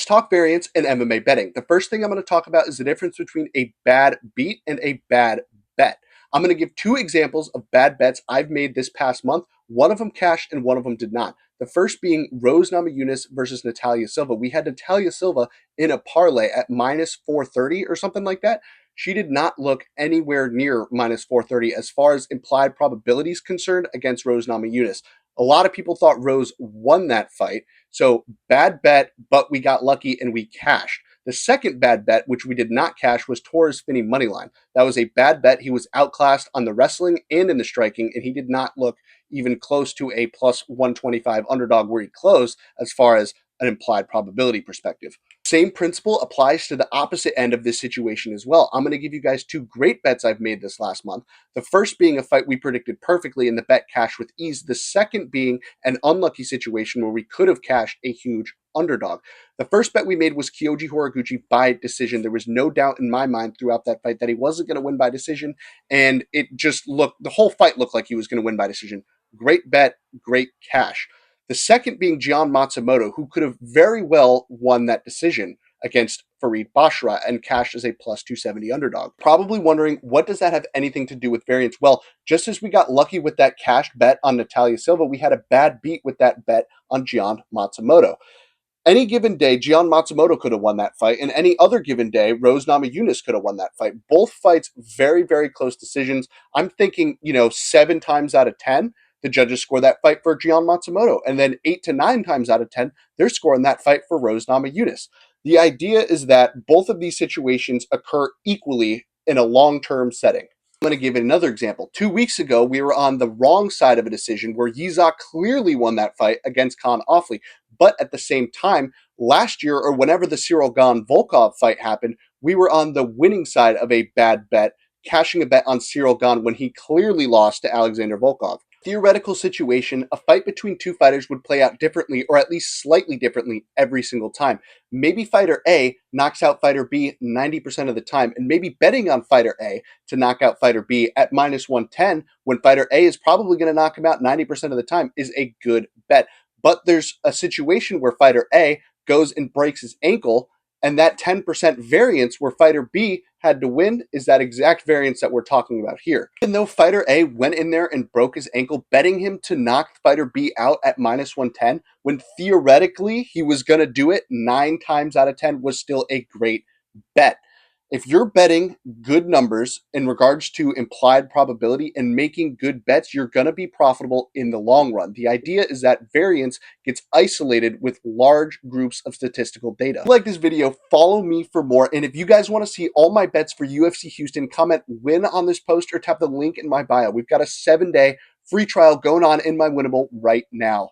Let's talk variance in MMA betting. The first thing I'm going to talk about is the difference between a bad beat and a bad bet. I'm going to give two examples of bad bets I've made this past month. One of them cashed and one of them did not. The first being Rose Namajunas versus Natalia Silva. We had Natalia Silva in a parlay at minus 430 or something like that. She did not look anywhere near minus 430 as far as implied probability is concerned against Rose Namajunas. A lot of people thought Rose won that fight. So bad bet, but we got lucky and we cashed. The second bad bet, which we did not cash, was Torres Finney moneyline. That was a bad bet. He was outclassed on the wrestling and in the striking, and he did not look even close to a plus 125 underdog where he closed as far as an implied probability perspective. Same principle applies to the opposite end of this situation as well. I'm going to give you guys two great bets I've made this last month. The first being a fight we predicted perfectly and the bet cashed with ease. The second being an unlucky situation where we could have cashed a huge underdog. The first bet we made was Kyoji Horiguchi by decision. There was no doubt in my mind throughout that fight that he wasn't going to win by decision, and it just looked, the whole fight looked like he was going to win by decision. Great bet, great cash. The second being Gian Matsumoto, who could have very well won that decision against Farid Basra and cashed as a plus 270 underdog. Probably wondering, what does that have anything to do with variance? Well, just as we got lucky with that cashed bet on Natalia Silva, we had a bad beat with that bet on Gian Matsumoto. Any given day, Gian Matsumoto could have won that fight, and any other given day, Rose Namajunas could have won that fight. Both fights, very, very close decisions. I'm thinking, 7 times out of 10, the judges score that fight for Gian Matsumoto, and then 8 to 9 times out of 10, they're scoring that fight for Rose Namajunas. The idea is that both of these situations occur equally in a long-term setting. I'm going to give it another example. 2 weeks ago, we were on the wrong side of a decision where Yizak clearly won that fight against Khan Offley. But at the same time, last year or whenever the Cyril Gane-Volkov fight happened, we were on the winning side of a bad bet, cashing a bet on Cyril Gane when he clearly lost to Alexander Volkov. Theoretical situation, a fight between two fighters would play out differently or at least slightly differently every single time. Maybe fighter A knocks out fighter B 90% of the time, and maybe betting on fighter A to knock out fighter B at minus 110 when fighter A is probably going to knock him out 90% of the time is a good bet. But there's a situation where fighter A goes and breaks his ankle, and that 10% variance where fighter B had to win is that exact variance that we're talking about here. Even though fighter A went in there and broke his ankle, betting him to knock fighter B out at minus 110, when theoretically he was going to do it 9 times out of 10, was still a great bet. If you're betting good numbers in regards to implied probability and making good bets, you're going to be profitable in the long run. The idea is that variance gets isolated with large groups of statistical data. If you like this video, follow me for more. And if you guys want to see all my bets for UFC Houston, comment win on this post or tap the link in my bio. We've got a 7-day free trial going on in my Winnable right now.